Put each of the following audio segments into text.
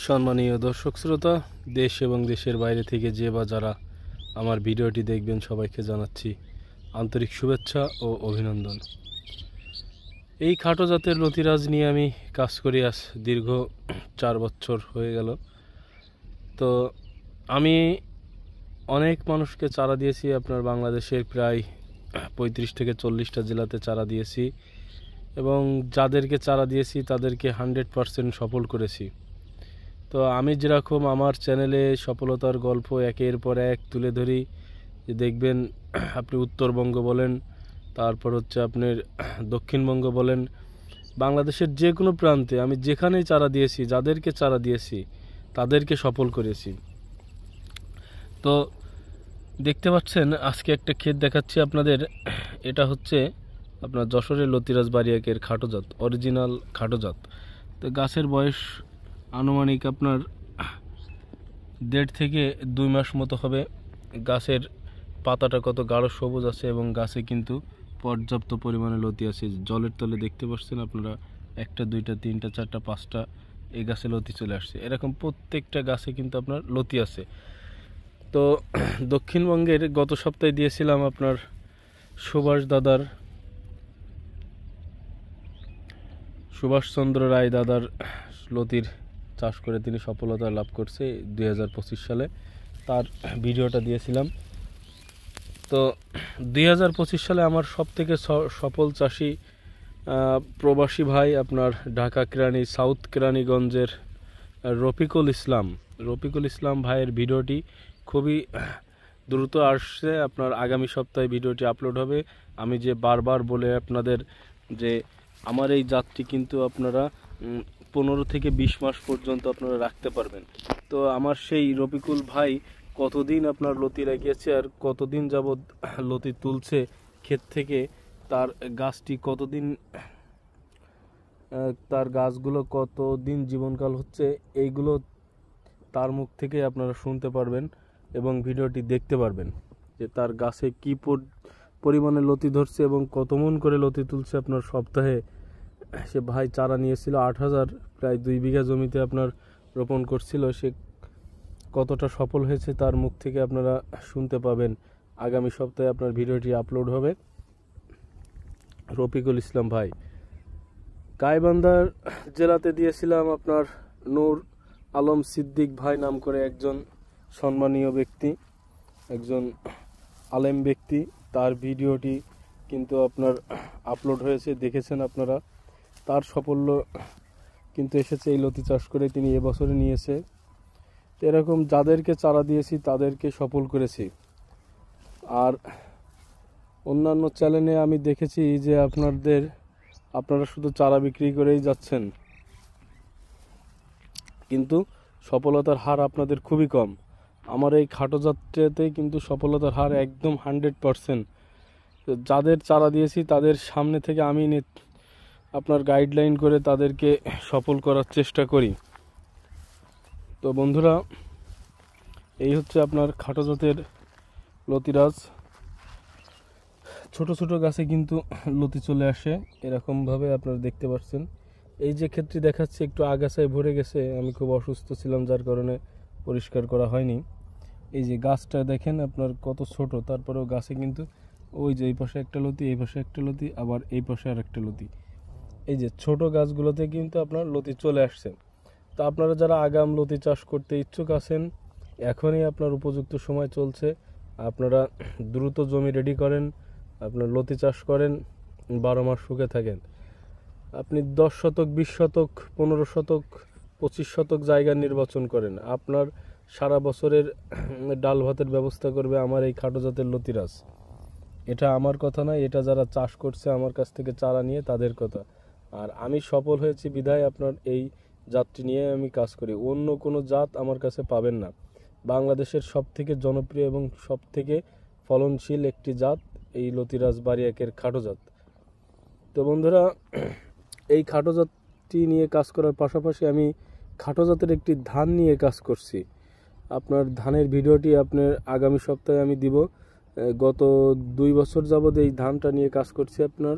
সম্মানীয় দর্শক শ্রোতা, দেশ এবং দেশের বাইরে থেকে যে বা যারা আমার ভিডিওটি দেখবেন সবাইকে জানাচ্ছি আন্তরিক শুভেচ্ছা ও অভিনন্দন। এই খাটো জাতের লতিরাজ নিয়ে আমি কাজ করি আজ দীর্ঘ 4 বছর হয়ে গেল। তো আমি অনেক মানুষকে চারা দিয়েছি, আপনার বাংলাদেশের প্রায় 35 থেকে 40টা জেলাতে চারা দিয়েছি এবং যাদেরকে চারা দিয়েছি তাদেরকে 100% সফল করেছি। তো আমি যেরকম আমার চ্যানেলে সফলতার গল্প একের পর এক তুলে ধরি, যে দেখবেন আপনি উত্তরবঙ্গ বলেন, তারপর হচ্ছে আপনার দক্ষিণবঙ্গ বলেন, বাংলাদেশের যে কোনো প্রান্তে আমি যেখানেই চারা দিয়েছি, যাদেরকে চারা দিয়েছি তাদেরকে সফল করেছি। তো দেখতে পাচ্ছেন আজকে একটা ক্ষেত দেখাচ্ছি আপনাদের। এটা হচ্ছে আপনার যশোরের লতিরাজ বারিয়াকের খাটো জাত, অরিজিনাল খাটো জাত। তো গাছের বয়স আনুমানিক আপনার 1.5 থেকে 2 মাস মতো হবে। গাছের পাতাটা কত গাঢ় সবুজ আছে এবং গাছে কিন্তু পর্যাপ্ত পরিমাণে লতি আছে। জলের তলে দেখতে পাচ্ছেন আপনারা 1টা 2টা 3টা 4টা 5টা এই গাছে লতি চলে আসছে। এরকম প্রত্যেকটা গাছে কিন্তু আপনার লতি আছে। তো দক্ষিণবঙ্গের গত সপ্তাহে দিয়েছিলাম আপনার সুভাষচন্দ্র রায় দাদার লতির চাষ করে তিনি সফলতা লাভ করছে 2025 সালে, তার ভিডিওটা দিয়েছিলাম। তো 2025 সালে আমার সবথেকে সফল চাষি প্রবাসী ভাই আপনার ঢাকা কেরানি সাউথ কেরানীগঞ্জের রফিকুল ইসলাম ভাইয়ের ভিডিওটি খুবই দ্রুত আসছে। আপনার আগামী সপ্তাহে ভিডিওটি আপলোড হবে। আমি যে বারবার বলে আপনাদের যে আমার এই জাতটি কিন্তু আপনারা 15 থেকে 20 মাস পর্যন্ত আপনারা রাখতে পারবেন। তো আমার সেই রফিকুল ভাই কতদিন আপনার লতি রেখেছে আর কতদিন যাবৎ লতি তুলছে ক্ষেত থেকে, তার গাছটি কতদিন, তার গাছগুলো কতদিন জীবনকাল হচ্ছে, এইগুলো তার মুখ থেকে আপনারা শুনতে পারবেন এবং ভিডিওটি দেখতে পারবেন যে তার গাছে কী পরিমাণে লতি ধরছে এবং কত মন করে লতি তুলছে। আপনার সপ্তাহে সে ভাই চারা নিয়েছিল 8000, প্রায় 2 বিঘা জমিতে আপনার রোপণ করছিল। সে কতটা সফল হয়েছে তার মুখ থেকে আপনারা শুনতে পাবেন। আগামী সপ্তাহে আপনার ভিডিওটি আপলোড হবে। রফিকুল ইসলাম ভাই গাইবান্ধা জেলাতে দিয়েছিলাম আপনার নূর আলম সিদ্দিক ভাই নাম করে একজন সম্মানীয় ব্যক্তি, একজন আলেম ব্যক্তি, তার ভিডিওটি কিন্তু আপনার আপলোড হয়েছে, দেখেছেন আপনারা। তার সাফল্য কিন্তু এসেছে এই লতি চাষ করে, তিনি এবছরে নিয়েছে। এরকম যাদেরকে চারা দিয়েছি তাদেরকে সফল করেছি। আর অন্যান্য চ্যানেলে আমি দেখেছি যে আপনারা শুধু চারা বিক্রি করেই যাচ্ছেন, কিন্তু সফলতার হার আপনাদের খুবই কম। আমার এই খাটো জাতটাতে কিন্তু সফলতার হার একদম 100%। যাদের চারা দিয়েছি তাদের সামনে থেকে আমি আপনার গাইডলাইন করে তাদেরকে সফল করার চেষ্টা করি। তো বন্ধুরা, এই হচ্ছে আপনার খাটো জাতের লতিরাজ। ছোট ছোট গাছে কিন্তু লতি চলে আসে এরকমভাবে আপনারা দেখতে পাচ্ছেন। এই যে ক্ষেত্রে দেখাচ্ছে একটু আগাছায় ভরে গেছে, আমি খুব অসুস্থ ছিলাম যার কারণে পরিষ্কার করা হয়নি। এই যে গাছটা দেখেন আপনার কত ছোট, তারপরেও গাছে কিন্তু ওই যে এই পাশে একটা লতি, এই পাশে একটা লতি, আবার এই পাশে আর একটা লতি। এই যে ছোট গাছগুলোতে কিন্তু আপনার লতি চলে আসছে। তো আপনারা যারা আগাম লতি চাষ করতে ইচ্ছুক আছেন, এখনই আপনার উপযুক্ত সময় চলছে। আপনারা দ্রুত জমি রেডি করেন, আপনার লতি চাষ করেন, 12 মাস সুখে থাকেন। আপনি 10 শতক 20 শতক 15 শতক 25 শতক জায়গা নির্বাচন করেন, আপনার সারা বছরের ডাল ভাতের ব্যবস্থা করবে আমার এই খাটো জাতের লতিরাজ। এটা আমার কথা নয়, এটা যারা চাষ করছে আমার কাছ থেকে চারা নিয়ে তাদের কথা। আর আমি সফল হয়েছি বিধায় আপনার এই জাতটি নিয়ে আমি কাজ করি। অন্য কোনো জাত আমার কাছে পাবেন না। বাংলাদেশের সবথেকে জনপ্রিয় এবং সবথেকে ফলনশীল একটি জাত এই লতিরাজ বারিয়াকের খাটো জাত। তো বন্ধুরা, এই খাটো জাতটি নিয়ে কাজ করার পাশাপাশি আমি খাটো জাতের একটি ধান নিয়ে কাজ করছি। আপনার ধানের ভিডিওটি আপনার আগামী সপ্তাহে আমি দিব। গত 2 বছর যাবৎ এই ধানটা নিয়ে কাজ করছি। আপনার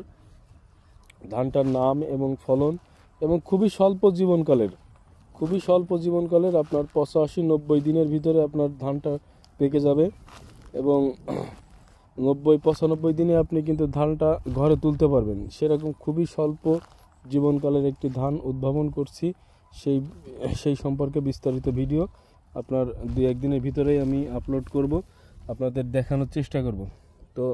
ধানটার নাম এবং ফলন এবং খুবই স্বল্প জীবনকালের, খুবই স্বল্প জীবনকালের, আপনার 85-90 দিনের ভিতরে আপনার ধানটা পেকে যাবে এবং 90-95 দিনে আপনি কিন্তু ধানটা ঘরে তুলতে পারবেন। সেরকম খুবই স্বল্প জীবনকালের একটি ধান উদ্ভাবন করছি, সেই সম্পর্কে বিস্তারিত ভিডিও আপনার 2-1 দিনের ভিতরেই আমি আপলোড করব, আপনাদের দেখানোর চেষ্টা করব। তো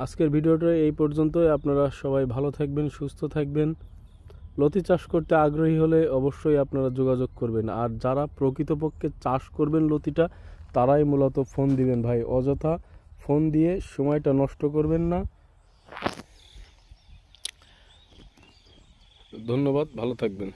আজকের ভিডিওটা এই পর্যন্তই। আপনারা সবাই ভালো থাকবেন, সুস্থ থাকবেন। লতি চাষ করতে আগ্রহী হলে অবশ্যই আপনারা যোগাযোগ করবেন। আর যারা প্রকৃতপক্ষে চাষ করবেন লতিটা, তারাই মূলত ফোন দিবেন ভাই। অযথা ফোন দিয়ে সময়টা নষ্ট করবেন না। ধন্যবাদ, ভালো থাকবেন।